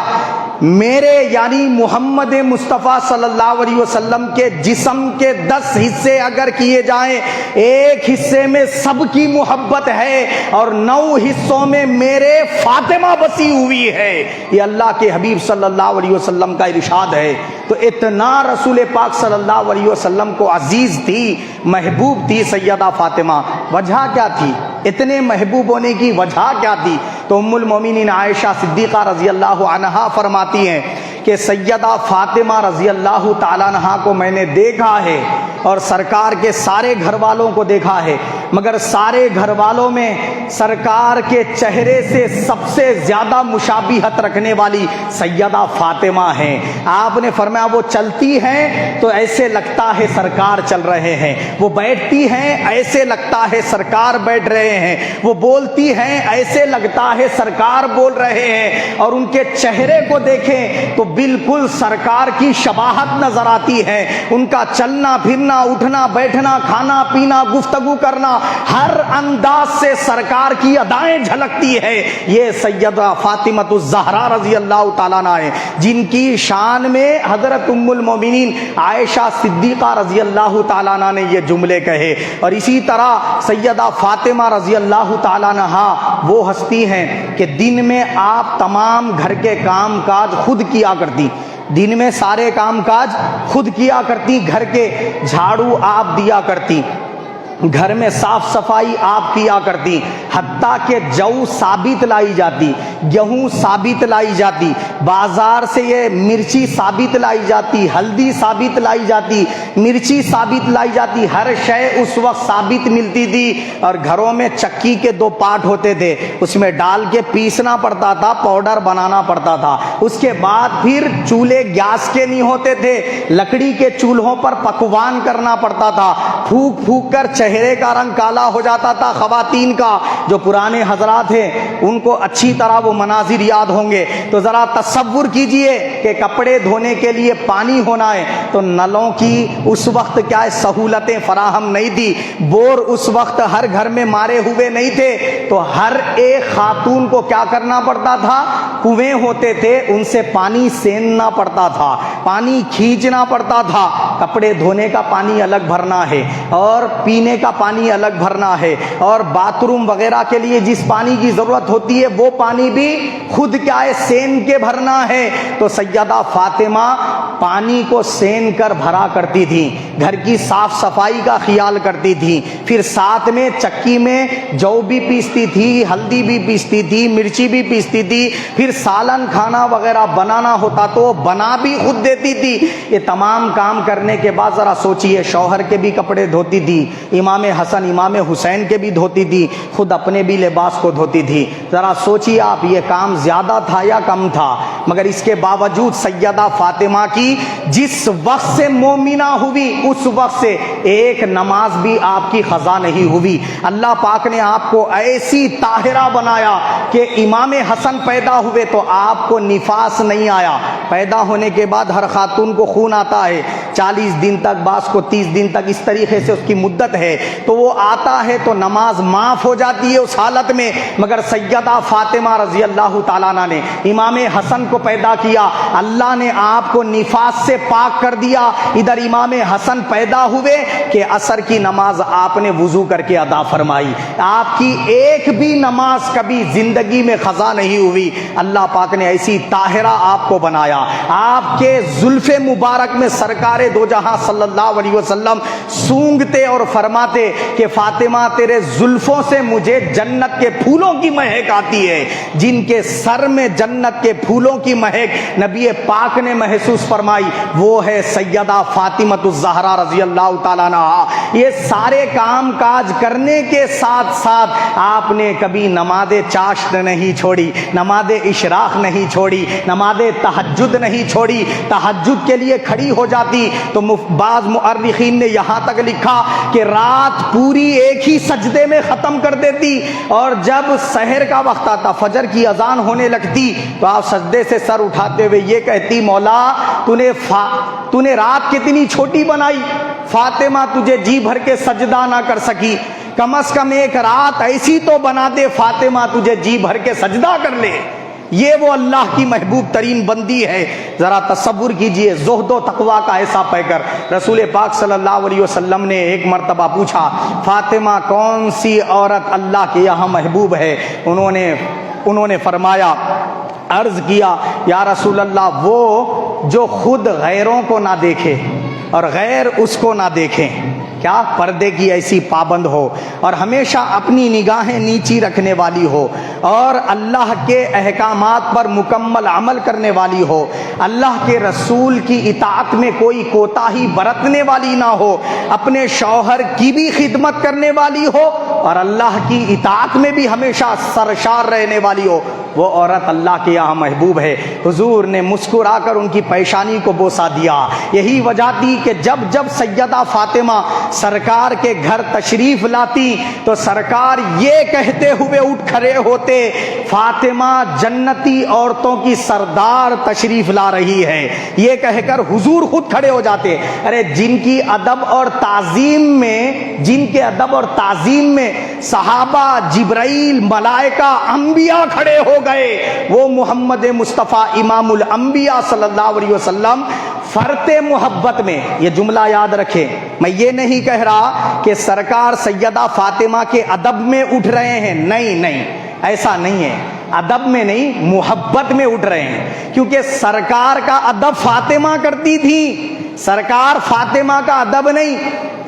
میرے یعنی محمد مصطفیٰ صلی اللہ علیہ وسلم کے جسم کے 10 حصے اگر کیے جائیں، ایک حصے میں سب کی محبت ہے اور 9 حصوں میں میرے فاطمہ بسی ہوئی ہے۔ یہ اللہ کے حبیب صلی اللہ علیہ وسلم کا ارشاد ہے۔ تو اتنا رسول پاک صلی اللہ علیہ وسلم کو عزیز تھی، محبوب تھی سیدہ فاطمہ۔ وجہ کیا تھی؟ اتنے محبوب ہونے کی وجہ کیا تھی؟ تو ام المومنین عائشہ صدیقہ رضی اللہ عنہا فرماتی ہیں کہ سیدہ فاطمہ رضی اللہ تعالیٰ عنہا کو میں نے دیکھا ہے اور سرکار کے سارے گھر والوں کو دیکھا ہے، مگر سارے گھر والوں میں سرکار کے چہرے سے سب سے زیادہ مشابہت رکھنے والی سیدہ فاطمہ ہیں۔ آپ نے فرمایا وہ چلتی ہیں تو ایسے لگتا ہے سرکار چل رہے ہیں، وہ بیٹھتی ہیں ایسے لگتا ہے سرکار بیٹھ رہے ہیں، وہ بولتی ہیں ایسے لگتا ہے سرکار بول رہے ہیں، اور ان کے چہرے کو دیکھیں تو بالکل سرکار کی شباہت نظر آتی ہے۔ ان کا چلنا پھرنا، اٹھنا بیٹھنا، کھانا پینا، گفتگو کرنا، ہر انداز سے سرکار کی ادائیں جھلکتی ہے۔ یہ سیدہ فاطمہ الزہرا رضی اللہ تعالیٰ عنہا ہے جن کی شان میں حضرت ام المومنین عائشہ صدیقہ رضی اللہ تعالیٰ عنہا نے یہ جملے کہے۔ اور اسی طرح سیدہ فاطمہ رضی اللہ تعالیٰ عنہا وہ ہستی ہیں کہ دن میں آپ تمام گھر کے کام کاج خود کیا کرتی، دن میں سارے کام کاج خود کیا کرتی، گھر کے جھاڑو آپ دیا کرتی، گھر میں صاف صفائی آپ کیا کرتی، حتیٰ کہ جو ثابت لائی جاتی، گیہوں ثابت لائی جاتی، بازار سے یہ مرچی ثابت لائی جاتی، ہلدی ثابت لائی جاتی، مرچی ثابت لائی جاتی، ہر شے اس وقت ثابت ملتی تھی۔ اور گھروں میں چکی کے 2 پارٹ ہوتے تھے، اس میں ڈال کے پیسنا پڑتا تھا، پاؤڈر بنانا پڑتا تھا۔ اس کے بعد پھر چولہے گیس کے نہیں ہوتے تھے، لکڑی کے چولہوں پر پکوان کرنا پڑتا تھا، پھونک پھونک کر چہرے کا رنگ کالا ہو جاتا تھا خواتین کا. جو پرانے حضرات ہیں ان کو اچھی طرح وہ مناظر یاد ہوں گے. تو ذرا تصور کیجئے کہ کپڑے دھونے کے لیے پانی ہونا ہے تو نلوں کی اس وقت کیا ہے سہولتیں فراہم نہیں تھی, بور اس وقت ہر گھر میں مارے ہوئے نہیں تھے, تو ہر ایک خاتون کو کیا کرنا پڑتا تھا, کنویں ہوتے تھے ان سے پانی سیننا پڑتا تھا, پانی کھینچنا پڑتا تھا. کپڑے دھونے کا پانی الگ بھرنا ہے اور پینے کا پانی الگ بھرنا ہے, اور باتھ روم وغیرہ کے لیے جس پانی کی ضرورت ہوتی ہے وہ پانی بھی خود کیا ہے سین کے بھرنا ہے. تو سیدہ فاطمہ پانی کو سین کر بھرا کرتی تھی, گھر کی صاف صفائی کا خیال کرتی تھی, پھر ساتھ میں چکی میں جو بھی پیستی تھی, ہلدی بھی پیستی تھی, مرچی بھی پیستی تھی, پھر سالن کھانا وغیرہ بنانا ہوتا تو بنا بھی خود دیتی تھی. یہ تمام کام کرنے کے بعد ذرا سوچئے, شوہر کے بھی کپڑے دھوتی تھی, امام حسن امام حسین کے بھی دھوتی تھی, خود اپنے بھی لباس کو دھوتی تھی. ذرا سوچئے آپ یہ کام زیادہ تھا یا کم تھا؟ مگر اس کے باوجود سیدہ فاطمہ کی جس وقت سے مومنہ ہوئی اس وقت سے ایک نماز بھی آپ کی قضا نہیں ہوئی. اللہ پاک نے آپ کو ایسی طاہرہ بنایا کہ امام حسن پیدا ہوئے تو آپ کو نفاس نہیں آیا. پیدا ہونے کے بعد ہر خاتون کو خون آتا ہے 40 دن تک, بعض کو 30 دن تک, اس طریقے سے اس کی مدت ہے, تو وہ آتا ہے تو نماز معاف ہو جاتی ہے اس حالت میں. مگر سیدہ فاطمہ رضی اللہ تعالیٰ عنہ نے امام حسن کو پیدا کیا, اللہ نے آپ کو نفاس سے پاک کر دیا. ادھر امام حسن پیدا ہوئے کہ عصر کی نماز آپ نے وضو کر کے ادا فرمائی. آپ کی ایک بھی نماز کبھی زندگی میں قضا نہیں ہوئی. اللہ پاک نے ایسی طاہرہ آپ کو بنایا. آپ کے زلف مبارک میں سرکار دو جہاں صلی اللہ علیہ وسلم سونگتے اور فرماتے کہ فاطمہ تیرے زلفوں سے مجھے جنت کے پھولوں کی مہک آتی ہے. جن کے سر میں جنت کے پھولوں کی مہک نبی پاک نے محسوس فرمائی وہ ہے سیدہ فاطمہ الزہرا رضی اللہ تعالیٰ عنہ. یہ سارے کام کاج کرنے کے ساتھ ساتھ آپ نے کبھی نماز چاشت نہیں چھوڑی, نماز اشراق نہیں چھوڑی, نماز تہجد نہیں چھوڑی. تہجد کے لیے کھڑی ہو جاتی تو بعض مؤرخین نے یہاں تک لکھا کہ رات پوری ایک ہی سجدے میں ختم کر دیتی, اور جب سحر کا وقت آتا, فجر کی اذان ہونے لگتی تو آپ سجدے سے سر اٹھاتے ہوئے یہ کہتی مولا تو نے رات کتنی چھوٹی بنائی, فاطمہ تجھے جی بھر کے سجدہ نہ کر سکی, کم از کم ایک رات ایسی تو بنا دے فاطمہ تجھے جی بھر کے سجدہ کر لے. یہ وہ اللہ کی محبوب ترین بندی ہے. ذرا تصور کیجئے زہد و تقوی کا ایسا پیکر. رسول پاک صلی اللہ علیہ وسلم نے ایک مرتبہ پوچھا فاطمہ کون سی عورت اللہ کے یہاں محبوب ہے؟ انہوں نے فرمایا, عرض کیا یا رسول اللہ وہ جو خود غیروں کو نہ دیکھے اور غیر اس کو نہ دیکھیں, کیا پردے کی ایسی پابند ہو اور ہمیشہ اپنی نگاہیں نیچی رکھنے والی ہو اور اللہ کے احکامات پر مکمل عمل کرنے والی ہو, اللہ کے رسول کی اطاعت میں کوئی کوتاہی برتنے والی نہ ہو, اپنے شوہر کی بھی خدمت کرنے والی ہو اور اللہ کی اطاعت میں بھی ہمیشہ سرشار رہنے والی ہو, وہ عورت اللہ کے یہاں محبوب ہے. حضور نے مسکرا کر ان کی پیشانی کو بوسہ دیا. یہی وجہ تھی کہ جب جب سیدہ فاطمہ سرکار کے گھر تشریف لاتی تو سرکار یہ کہتے ہوئے اٹھ کھڑے ہوتے فاطمہ جنتی عورتوں کی سردار تشریف لا رہی ہے. یہ کہہ کر حضور خود کھڑے ہو جاتے. ارے جن کے ادب اور تعظیم میں صحابہ, جبرائیل, ملائکہ, انبیاء کھڑے ہو گئے, وہ محمد مصطفیٰ امام الانبیاء صلی اللہ علیہ وسلم فرط محبت میں. یہ جملہ یاد رکھیں, میں یہ نہیں کہہ رہا کہ سرکار سیدہ فاطمہ کے ادب میں اٹھ رہے ہیں, نہیں, ایسا نہیں ہے. ادب میں نہیں, محبت میں اٹھ رہے ہیں, کیونکہ سرکار کا ادب فاطمہ کرتی تھی. سرکار فاطمہ کا ادب نہیں,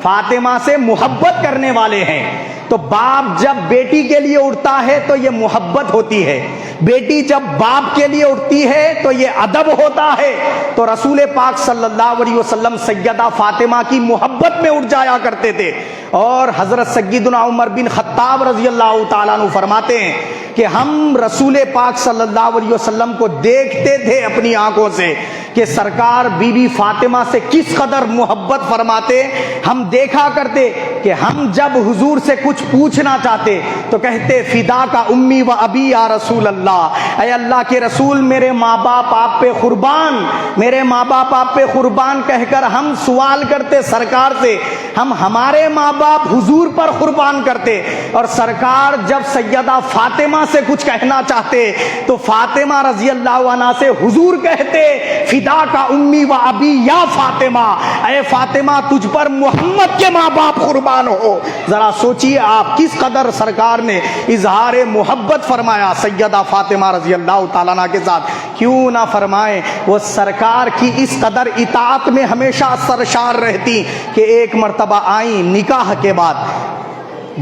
فاطمہ سے محبت کرنے والے ہیں. تو باپ جب بیٹی کے لیے اٹھتا ہے تو یہ محبت ہوتی ہے, بیٹی جب باپ کے لیے اٹھتی ہے تو یہ ادب ہوتا ہے. تو رسول پاک صلی اللہ علیہ وسلم سیدہ فاطمہ کی محبت میں اٹھ جایا کرتے تھے. اور حضرت سیدنا عمر بن خطاب رضی اللہ تعالیٰ عنہ فرماتے ہیں کہ ہم رسول پاک صلی اللہ علیہ وسلم کو دیکھتے تھے اپنی آنکھوں سے کہ سرکار بی بی فاطمہ سے کس قدر محبت فرماتے. ہم دیکھا کرتے کہ ہم جب حضور سے کچھ پوچھنا چاہتے تو کہتے فدا کا امی و ابی یا رسول اللہ، اے اللہ کے رسول میرے ماں باپ آپ پہ قربان، میرے ماں باپ آپ پہ قربان کہہ کر ہم سوال کرتے سرکار سے. ہم ہمارے ماں باپ حضور پر قربان کرتے. اور سرکار جب سیدہ فاطمہ سے کچھ کہنا چاہتے تو فاطمہ رضی اللہ عنہا سے حضور کہتے فدا کا امی و ابی یا فاطمہ، اے فاطمہ تجھ پر محمد کے ماں باپ قربان ہو. ذرا سوچئے آپ کس قدر سرکار نے اظہار محبت فرمایا سیدہ فاطمہ رضی اللہ تعالیٰ عنہ کے ساتھ. کیوں نہ فرمائیں وہ سرکار کی اس قدر اطاعت میں ہمیشہ سرشار رہتی کہ ایک مرتبہ آئیں نکاح کے بعد،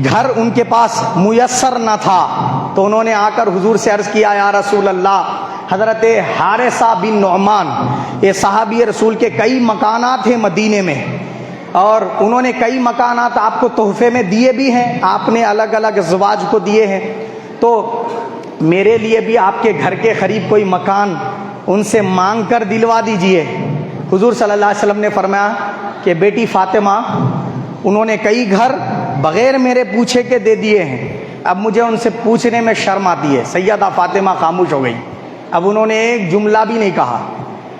گھر ان کے پاس میسر نہ تھا تو انہوں نے آ کر حضور سے عرض کیا یا رسول اللہ، حضرت حارثہ بن نعمان یہ صحابی رسول کے کئی مکانات ہیں مدینے میں، اور انہوں نے کئی مکانات آپ کو تحفے میں دیے بھی ہیں، آپ نے الگ الگ ازواج کو دیے ہیں، تو میرے لیے بھی آپ کے گھر کے قریب کوئی مکان ان سے مانگ کر دلوا دیجئے. حضور صلی اللہ علیہ وسلم نے فرمایا کہ بیٹی فاطمہ انہوں نے کئی گھر بغیر میرے پوچھے کے دے دیے ہیں، اب مجھے ان سے پوچھنے میں شرم آتی ہے. سیدہ فاطمہ خاموش ہو گئی. اب انہوں نے ایک جملہ بھی نہیں کہا.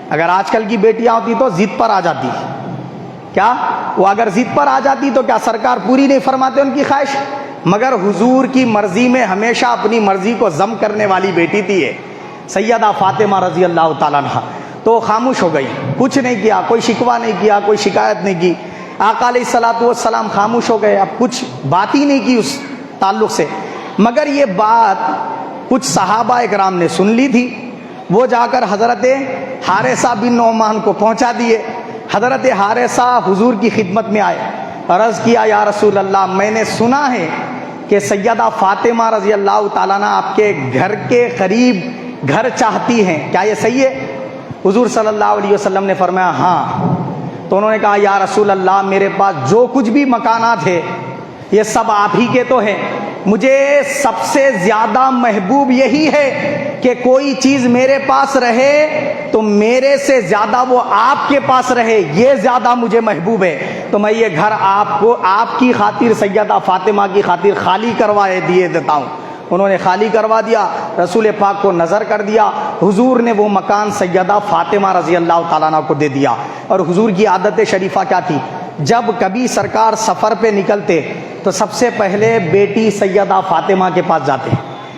اگر آج کل کی بیٹیاں ہوتی تو ضد پر آ جاتی. کیا وہ اگر ضد پر آ جاتی تو کیا سرکار پوری نہیں فرماتے ان کی خواہش؟ مگر حضور کی مرضی میں ہمیشہ اپنی مرضی کو ضم کرنے والی بیٹی تھی ہے سیدہ فاطمہ رضی اللہ تعالیٰ عنہ. تو خاموش ہو گئی، کچھ نہیں کیا، کوئی شکوہ نہیں کیا، کوئی شکایت نہیں کی. آقا علیہ الصلوۃ والسلام خاموش ہو گئے، اب کچھ بات ہی نہیں کی اس تعلق سے. مگر یہ بات کچھ صحابہ اکرام نے سن لی تھی، وہ جا کر حضرت حارثہ بن نعمان کو پہنچا دیے. حضرت حارثہ حضور کی خدمت میں آئے، عرض کیا یا رسول اللہ میں نے سنا ہے کہ سیدہ فاطمہ رضی اللہ تعالیٰ عنہ آپ کے گھر کے قریب گھر چاہتی ہیں، کیا یہ صحیح ہے؟ حضور صلی اللہ علیہ وسلم نے فرمایا ہاں. تو انہوں نے کہا یا رسول اللہ میرے پاس جو کچھ بھی مکانات ہے یہ سب آپ ہی کے تو ہیں، مجھے سب سے زیادہ محبوب یہی ہے کہ کوئی چیز میرے پاس رہے تو میرے سے زیادہ وہ آپ کے پاس رہے، یہ زیادہ مجھے محبوب ہے. تو میں یہ گھر آپ کو آپ کی خاطر سیدہ فاطمہ کی خاطر خالی کروائے دیے دیتا ہوں. انہوں نے خالی کروا دیا، رسول پاک کو نظر کر دیا. حضور نے وہ مکان سیدہ فاطمہ رضی اللہ تعالیٰ عنہ کو دے دیا. اور حضور کی عادت شریفہ کیا تھی؟ جب کبھی سرکار سفر پہ نکلتے تو سب سے پہلے بیٹی سیدہ فاطمہ کے پاس جاتے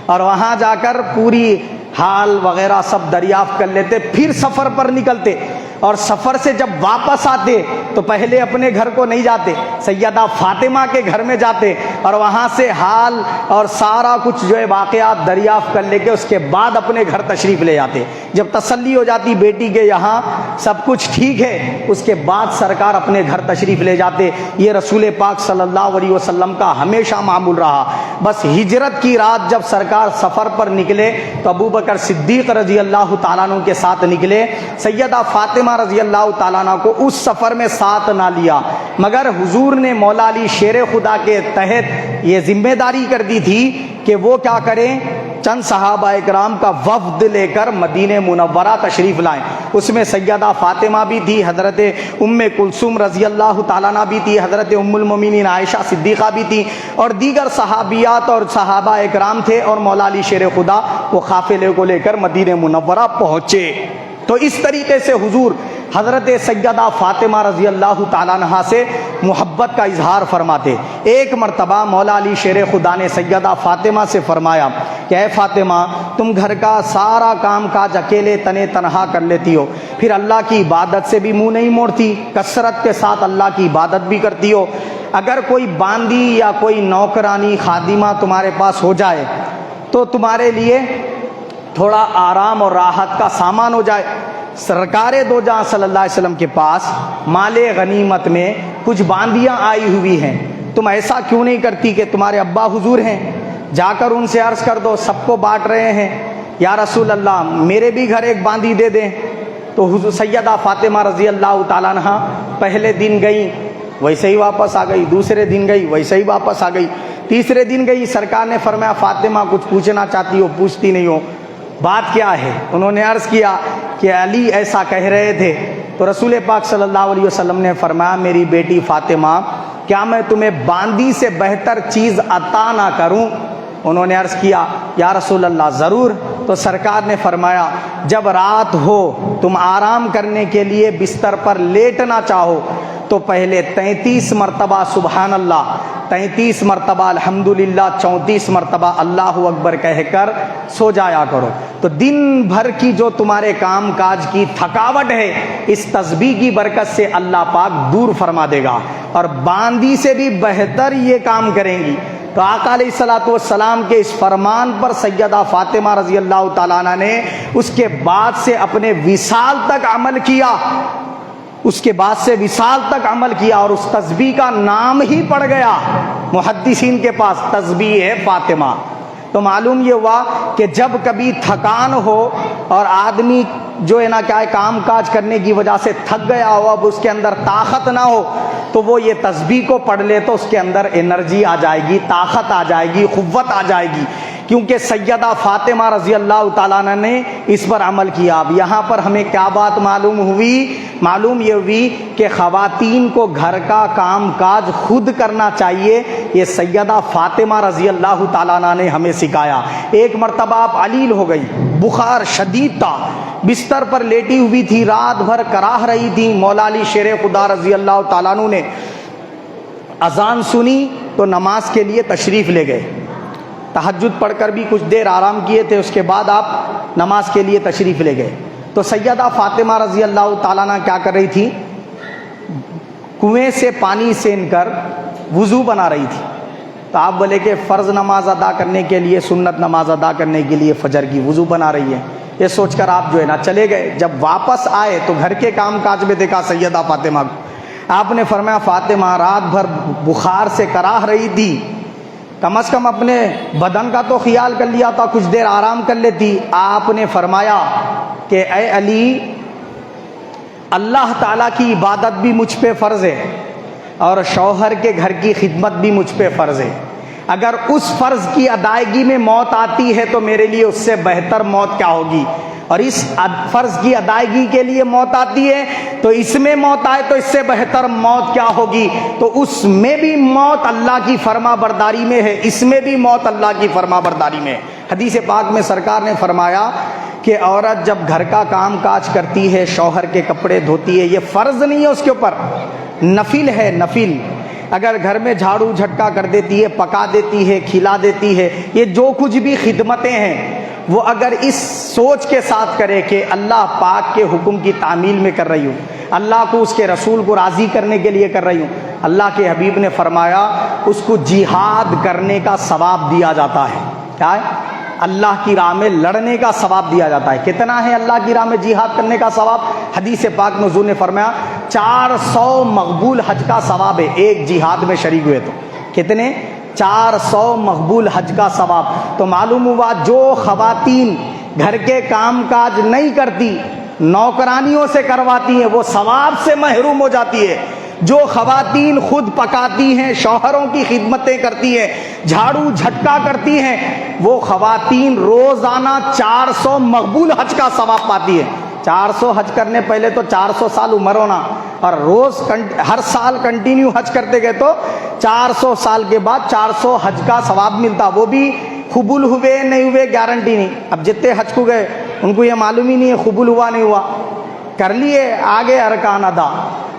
اور وہاں جا کر پوری حال وغیرہ سب دریافت کر لیتے، پھر سفر پر نکلتے. اور سفر سے جب واپس آتے تو پہلے اپنے گھر کو نہیں جاتے، سیدہ فاطمہ کے گھر میں جاتے اور وہاں سے حال اور سارا کچھ جو ہے واقعات دریافت کر لے کے اس کے بعد اپنے گھر تشریف لے جاتے. جب تسلی ہو جاتی بیٹی کے یہاں سب کچھ ٹھیک ہے، اس کے بعد سرکار اپنے گھر تشریف لے جاتے. یہ رسول پاک صلی اللہ علیہ وسلم کا ہمیشہ معمول رہا. بس ہجرت کی رات جب سرکار سفر پر نکلے تو ابوبکر صدیق رضی اللہ تعالیٰ عنہ کے ساتھ نکلے. سیدہ فاطمہ رضی اللہ تعالیٰ عنہ کو اس سفر میں ساتھ نہ لیا، مگر حضور نے مولا علی شیر خدا کے تحت یہ ذمہ داری کر دی تھی کہ وہ کیا کریں، چند صحابہ اکرام کا وفد لے کر مدینہ منورہ تشریف لائیں. اس میں سیدہ فاطمہ بھی تھی، حضرت ام کلثوم رضی اللہ تعالیٰ عنہ بھی تھی، حضرت ام المومنین عائشہ صدیقہ بھی تھی، اور دیگر صحابیات اور صحابہ اکرام تھے. اور مولا علی شیر خدا وہ قافلے کو لے کر مدینہ منورہ پہنچے. تو اس طریقے سے حضور حضرت سیدہ فاطمہ رضی اللہ تعالیٰ عنہ سے محبت کا اظہار فرماتے. ایک مرتبہ مولا علی شیر خدا نے سیدہ فاطمہ سے فرمایا کہ اے فاطمہ تم گھر کا سارا کام کاج اکیلے تنے تنہا کر لیتی ہو، پھر اللہ کی عبادت سے بھی منہ نہیں موڑتی، کثرت کے ساتھ اللہ کی عبادت بھی کرتی ہو. اگر کوئی باندی یا کوئی نوکرانی خادمہ تمہارے پاس ہو جائے تو تمہارے لیے تھوڑا آرام اور راحت کا سامان ہو جائے. سرکار دو جہاں صلی اللہ علیہ وسلم کے پاس مال غنیمت میں کچھ باندیاں آئی ہوئی ہیں، تم ایسا کیوں نہیں کرتی کہ تمہارے ابا حضور ہیں، جا کر ان سے عرض کر دو سب کو بانٹ رہے ہیں، یا رسول اللہ میرے بھی گھر ایک باندی دے دیں. تو حضور سیدہ فاطمہ رضی اللہ تعالیٰ عنہ پہلے دن گئی ویسے ہی واپس آ گئی، دوسرے دن گئی ویسے ہی واپس آ گئی، تیسرے دن گئی. سرکار نے فرمایا فاطمہ کچھ پوچھنا چاہتی ہو پوچھتی نہیں ہو. بات کیا ہے؟ انہوں نے عرض کیا کہ علی ایسا کہہ رہے تھے، تو رسول پاک صلی اللہ علیہ وسلم نے فرمایا میری بیٹی فاطمہ کیا میں تمہیں باندی سے بہتر چیز عطا نہ کروں؟ انہوں نے عرض کیا یا رسول اللہ ضرور۔ تو سرکار نے فرمایا جب رات ہو تم آرام کرنے کے لیے بستر پر لیٹنا چاہو تو پہلے 33 مرتبہ سبحان اللہ، 33 مرتبہ الحمدللہ، 34 مرتبہ اللہ اکبر کہہ کر سو جایا کرو، تو دن بھر کی جو تمہارے کام کاج کی تھکاوٹ ہے اس تسبیح کی برکت سے اللہ پاک دور فرما دے گا، اور باندی سے بھی بہتر یہ کام کریں گی۔ تو آقا علیہ الصلوۃ والسلام کے اس فرمان پر سیدہ فاطمہ رضی اللہ تعالیٰ عنہ نے اس کے بعد سے اپنے وصال تک عمل کیا، اس کے بعد سے وصال تک عمل کیا، اور اس تسبیح کا نام ہی پڑ گیا محدثین کے پاس، تسبیح ہے فاطمہ۔ تو معلوم یہ ہوا کہ جب کبھی تھکان ہو اور آدمی جو ہے نا کیا ہے کام کاج کرنے کی وجہ سے تھک گیا ہو، اب اس کے اندر طاقت نہ ہو، تو وہ یہ تسبیح کو پڑھ لے تو اس کے اندر انرجی آ جائے گی، طاقت آ جائے گی، قوت آ جائے گی، کیونکہ سیدہ فاطمہ رضی اللہ تعالیٰ عنہ نے اس پر عمل کیا۔ اب یہاں پر ہمیں کیا بات معلوم ہوئی؟ معلوم یہ ہوئی کہ خواتین کو گھر کا کام کاج خود کرنا چاہیے، یہ سیدہ فاطمہ رضی اللہ تعالیٰ عنہ نے ہمیں سکھایا۔ ایک مرتبہ آپ علیل ہو گئی، بخار شدید تھا، بستر پر لیٹی ہوئی تھی، رات بھر کراہ رہی تھی، مولا علی شیر خدا رضی اللہ تعالیٰ عنہ نے اذان سنی تو نماز کے لیے تشریف لے گئے، تہجد پڑھ کر بھی کچھ دیر آرام کیے تھے، اس کے بعد آپ نماز کے لیے تشریف لے گئے۔ تو سیدہ فاطمہ رضی اللہ تعالیٰ عنہ کیا کر رہی تھی؟ کنویں سے پانی سین کر وضو بنا رہی تھی۔ تو آپ بولے کہ فرض نماز ادا کرنے کے لیے، سنت نماز ادا کرنے کے لیے فجر کی وضو بنا رہی ہے، یہ سوچ کر آپ جو ہے نا چلے گئے۔ جب واپس آئے تو گھر کے کام کاج میں دیکھا سیدہ فاطمہ کو۔ آپ نے فرمایا فاطمہ رات بھر بخار سے کراہ رہی تھی، کم از کم اپنے بدن کا تو خیال کر لیا تھا، کچھ دیر آرام کر لیتی۔ آپ نے فرمایا کہ اے علی، اللہ تعالیٰ کی عبادت بھی مجھ پہ فرض ہے اور شوہر کے گھر کی خدمت بھی مجھ پہ فرض ہے، اگر اس فرض کی ادائیگی میں موت آتی ہے تو میرے لیے اس سے بہتر موت کیا ہوگی، اور اس فرض کی ادائیگی کے لیے موت آتی ہے تو اس میں موت آئے تو اس سے بہتر موت کیا ہوگی، تو اس میں بھی موت اللہ کی فرما برداری میں ہے، اس میں بھی موت اللہ کی فرما برداری میں ہے۔ حدیث پاک میں سرکار نے فرمایا کہ عورت جب گھر کا کام کاج کرتی ہے، شوہر کے کپڑے دھوتی ہے، یہ فرض نہیں ہے اس کے اوپر، نفل ہے، نفل۔ اگر گھر میں جھاڑو جھٹکا کر دیتی ہے، پکا دیتی ہے، کھلا دیتی ہے، یہ جو کچھ بھی خدمتیں ہیں وہ اگر اس سوچ کے ساتھ کرے کہ اللہ پاک کے حکم کی تعمیل میں کر رہی ہوں، اللہ کو اس کے رسول کو راضی کرنے کے لیے کر رہی ہوں، اللہ کے حبیب نے فرمایا اس کو جہاد کرنے کا ثواب دیا جاتا ہے۔ کیا ہے؟ اللہ کی راہ میں لڑنے کا ثواب دیا جاتا ہے۔ کتنا ہے اللہ کی راہ میں جہاد کرنے کا ثواب؟ حدیث پاک میں حضور نے فرمایا 400 مقبول حج کا ثواب ہے، ایک جہاد میں شریک ہوئے تو۔ کتنے؟ 400 مقبول حج کا ثواب۔ تو معلوم ہوا جو خواتین گھر کے کام کاج نہیں کرتی، نوکرانیوں سے کرواتی ہیں، وہ ثواب سے محروم ہو جاتی ہے۔ جو خواتین خود پکاتی ہیں، شوہروں کی خدمتیں کرتی ہیں، جھاڑو جھٹکا کرتی ہیں، وہ خواتین روزانہ 400 مقبول حج کا ثواب پاتی ہے۔ 400 حج کرنے پہلے تو 400 سال عمر ہونا، اور روز ہر سال کنٹینیو حج کرتے گئے تو 400 سال کے بعد 400 حج کا ثواب ملتا، وہ بھی قبول ہوئے نہیں ہوئے گارنٹی نہیں۔ اب جتنے حج کو گئے ان کو یہ معلوم ہی نہیں ہے قبول ہوا نہیں ہوا، کر لیے آگے ارکان ادا،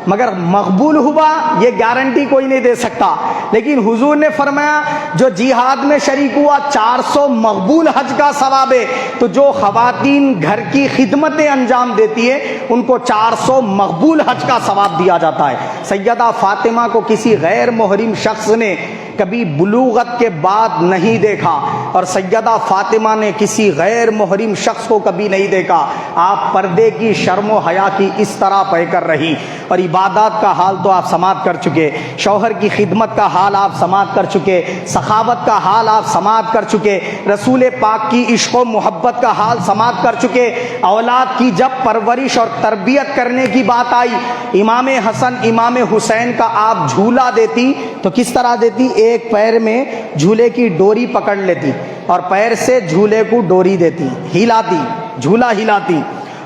مگر مقبول ہوا یہ گارنٹی کوئی نہیں دے سکتا۔ لیکن حضور نے فرمایا جو جہاد میں شریک ہوا 400 مقبول حج کا ثواب ہے، تو جو خواتین گھر کی خدمتیں انجام دیتی ہے ان کو 400 مقبول حج کا ثواب دیا جاتا ہے۔ سیدہ فاطمہ کو کسی غیر محرم شخص نے کبھی بلوغت کے بعد نہیں دیکھا، اور سیدہ فاطمہ نے کسی غیر محرم شخص کو کبھی نہیں دیکھا۔ آپ پردے کی شرم و حیا کی اس طرح پہ کر رہی، اور عبادات کا حال تو آپ سماعت کر چکے، شوہر کی خدمت کا حال آپ سماعت کر چکے، سخاوت کا حال آپ سماعت کر چکے، رسول پاک کی عشق و محبت کا حال سماعت کر چکے۔ اولاد کی جب پرورش اور تربیت کرنے کی بات آئی، امام حسن امام حسین کا آپ جھولا دیتی تو کس طرح دیتی؟ ایک پیر میں جھولے کی ڈوری پکڑ لیتی اور پیر سے جھولے کو ڈوری دیتی، ہلاتی، جھولا ہلاتی،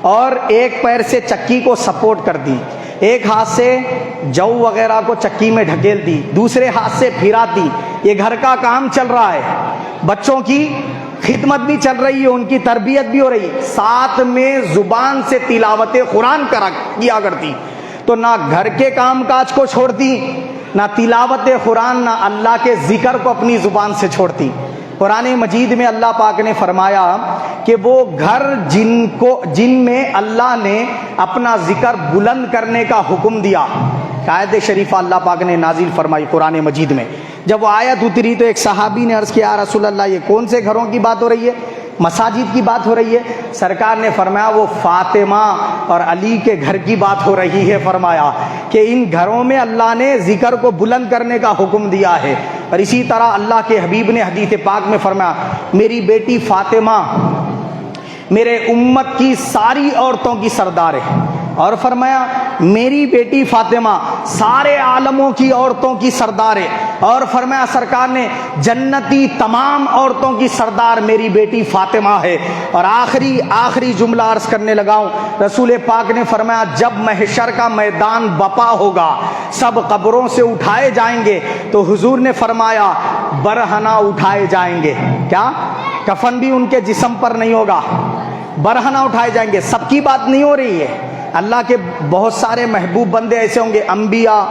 اور ایک پیر سے چکی کو سپورٹ کرتی، ایک ہاتھ سے جو وغیرہ کو چکی میں ڈھکیلتی، دوسرے ہاتھ سے پھراتی۔ یہ گھر کا کام چل رہا ہے، بچوں کی خدمت بھی چل رہی ہے، ان کی تربیت بھی ہو رہی ہے، ساتھ میں زبان سے تلاوت قرآن کیا کرتی۔ تو نہ گھر کے کام کاج کو چھوڑتی، نہ تلاوت قرآن، نہ اللہ کے ذکر کو اپنی زبان سے چھوڑتی۔ قرآن مجید میں اللہ پاک نے فرمایا کہ وہ گھر جن میں اللہ نے اپنا ذکر بلند کرنے کا حکم دیا، آیت شریفہ اللہ پاک نے نازل فرمائی قرآن مجید میں۔ جب وہ آیت اتری تو ایک صحابی نے عرض کیا، یا رسول اللہ یہ کون سے گھروں کی بات ہو رہی ہے؟ مساجد کی بات ہو رہی ہے؟ سرکار نے فرمایا وہ فاطمہ اور علی کے گھر کی بات ہو رہی ہے۔ فرمایا کہ ان گھروں میں اللہ نے ذکر کو بلند کرنے کا حکم دیا ہے۔ اور اسی طرح اللہ کے حبیب نے حدیث پاک میں فرمایا میری بیٹی فاطمہ میرے امت کی ساری عورتوں کی سردار ہے، اور فرمایا میری بیٹی فاطمہ سارے عالموں کی عورتوں کی سردار ہے، اور فرمایا سرکار نے جنتی تمام عورتوں کی سردار میری بیٹی فاطمہ ہے۔ اور آخری جملہ عرض کرنے لگاؤں، رسول پاک نے فرمایا جب محشر کا میدان بپا ہوگا، سب قبروں سے اٹھائے جائیں گے، تو حضور نے فرمایا برہنہ اٹھائے جائیں گے۔ کیا؟ کفن بھی ان کے جسم پر نہیں ہوگا، برہنہ اٹھائے جائیں گے۔ سب کی بات نہیں ہو رہی ہے، اللہ کے بہت سارے محبوب بندے ایسے ہوں گے، انبیاء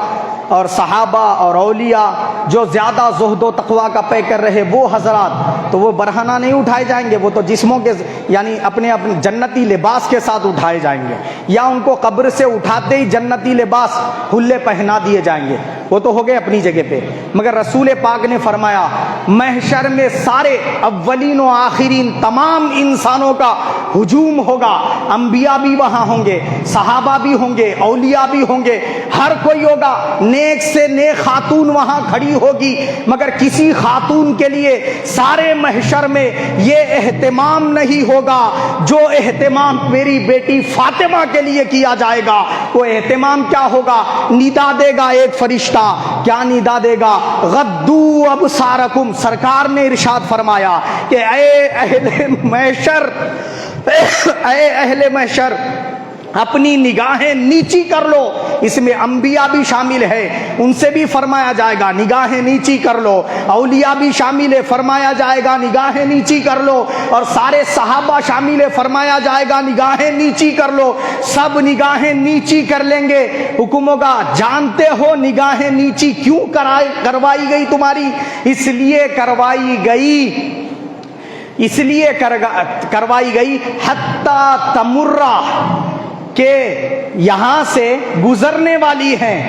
اور صحابہ اور اولیاء جو زیادہ زہد و تقوی کا پے کر رہے، وہ حضرات تو وہ برہنہ نہیں اٹھائے جائیں گے، وہ تو جسموں کے یعنی اپنے جنتی لباس کے ساتھ اٹھائے جائیں گے، یا ان کو قبر سے اٹھاتے ہی جنتی لباس حلے پہنا دیے جائیں گے، وہ تو ہو گئے اپنی جگہ پہ۔ مگر رسول پاک نے فرمایا محشر میں سارے اولین و آخرین تمام انسانوں کا ہجوم ہوگا، انبیاء بھی وہاں ہوں گے، صحابہ بھی ہوں گے، اولیاء بھی ہوں گے، ہر کوئی ہوگا، نیک سے نیک خاتون وہاں کھڑی ہوگی، مگر کسی خاتون کے لیے سارے محشر میں یہ اہتمام نہیں ہوگا جو اہتمام میری بیٹی فاطمہ کے لیے کیا جائے گا۔ وہ اہتمام کیا ہوگا؟ ندا دے گا ایک فرشتہ، کیا ندا دے گا؟ غدو ابصارکم، سرکار نے ارشاد فرمایا کہ اے اہل محشر اپنی نگاہیں نیچی کر لو۔ اس میں انبیاء بھی شامل ہے، ان سے بھی فرمایا جائے گا نگاہیں نیچی کر لو، اولیاء بھی شامل ہے، فرمایا جائے گا نگاہیں نیچی کر لو، اور سارے صحابہ شامل ہے، فرمایا جائے گا نگاہیں نیچی کر لو۔ سب نگاہیں نیچی کر لیں گے۔ حکم ہوگا جانتے ہو نگاہیں نیچی کیوں کروائی گئی تمہاری؟ اس لیے کروائی گئی حتی تمرہ کہ یہاں سے گزرنے والی ہیں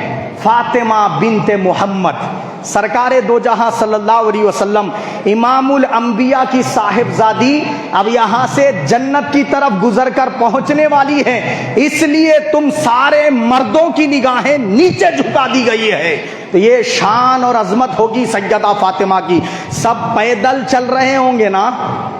فاطمہ بنت محمد، سرکار دو جہاں صلی اللہ علیہ وسلم، امام الانبیاء کی صاحبزادی اب یہاں سے جنت کی طرف گزر کر پہنچنے والی ہے، اس لیے تم سارے مردوں کی نگاہیں نیچے جھکا دی گئی ہے۔ تو یہ شان اور عظمت ہوگی سیدہ فاطمہ کی۔ سب پیدل چل رہے ہوں گے نا،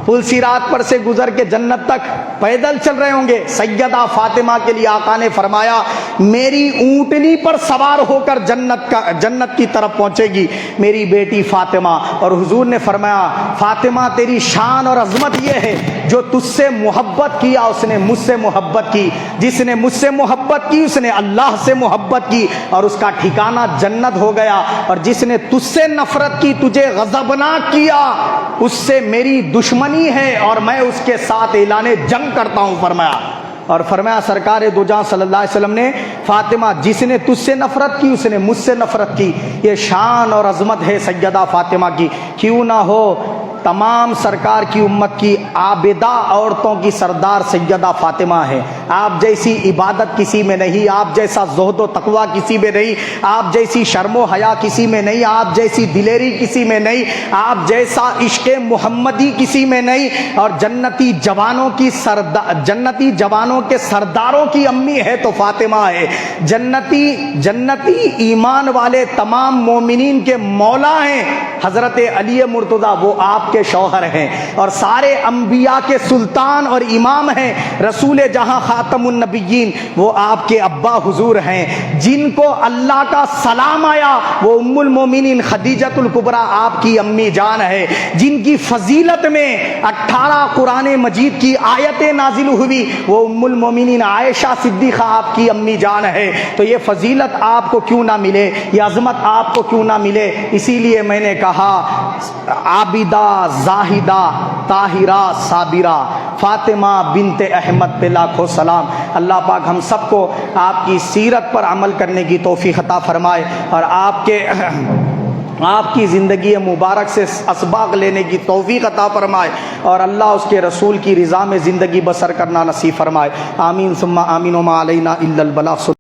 پل صراط پر سے گزر کے جنت تک پیدل چل رہے ہوں گے، سیدہ فاطمہ کے لیے آقا نے فرمایا میری اونٹنی پر سوار ہو کر جنت کی طرف پہنچے گی میری بیٹی فاطمہ۔ اور حضور نے فرمایا فاطمہ تیری شان اور عظمت یہ ہے جو تجھ سے محبت کیا اس نے مجھ سے محبت کی، جس نے مجھ سے محبت کی اس نے اللہ سے محبت کی، اور اس کا ٹھکانہ جنت ہو گیا، اور جس نے تجھ سے نفرت کی، تجھے غضبناک کیا، اس سے میری دشمنی ہے اور میں اس کے ساتھ اعلان جنگ کرتا ہوں۔ فرمایا اور فرمایا سرکار دو جہاں صلی اللہ علیہ وسلم نے فاطمہ جس نے تجھ سے نفرت کی اس نے مجھ سے نفرت کی۔ یہ شان اور عظمت ہے سیدہ فاطمہ کی۔ کیوں نہ ہو تمام سرکار کی امت کی عابدہ عورتوں کی سردار سیدہ فاطمہ ہے۔ آپ جیسی عبادت کسی میں نہیں، آپ جیسا زہد و تقوی کسی میں نہیں، آپ جیسی شرم و حیا کسی میں نہیں، آپ جیسی دلیری کسی میں نہیں، آپ جیسا عشق محمدی کسی میں نہیں، اور جنتی جوانوں کے سرداروں کی امی ہے تو فاطمہ ہے۔ جنتی ایمان والے تمام مومنین کے مولا ہیں حضرت علی مرتضیٰ، وہ آپ کے کے شوہر ہیں اور سارے انبیاء کے سلطان اور امام ہیں، رسول جہاں خاتم النبیین وہ آپ کے ابا حضور ہیں، جن کو اللہ کا سلام آیا وہ ام المومنین خدیجۃ الکبریٰ آپ کی امی جان ہے، جن کی فضیلت میں 18 قرآن مجید کی آیتیں نازل ہوئی وہ ام المومنین عائشہ صدیقہ آپ کی امی جان ہے۔ تو یہ فضیلت آپ کو کیوں نہ ملے، یہ عظمت آپ کو کیوں نہ ملے؟ اسی لیے میں نے کہا عابدہ زاہدہ طاہرہ صابرہ فاطمہ بنت احمد پہ لاکھوں سلام۔ اللہ پاک ہم سب کو آپ کی سیرت پر عمل کرنے کی توفیق عطا فرمائے اور آپ کی زندگی مبارک سے اسباق لینے کی توفیق عطا فرمائے اور اللہ اس کے رسول کی رضا میں زندگی بسر کرنا نصیب فرمائے۔ آمین ثم آمین وما علینا الا البلاغ۔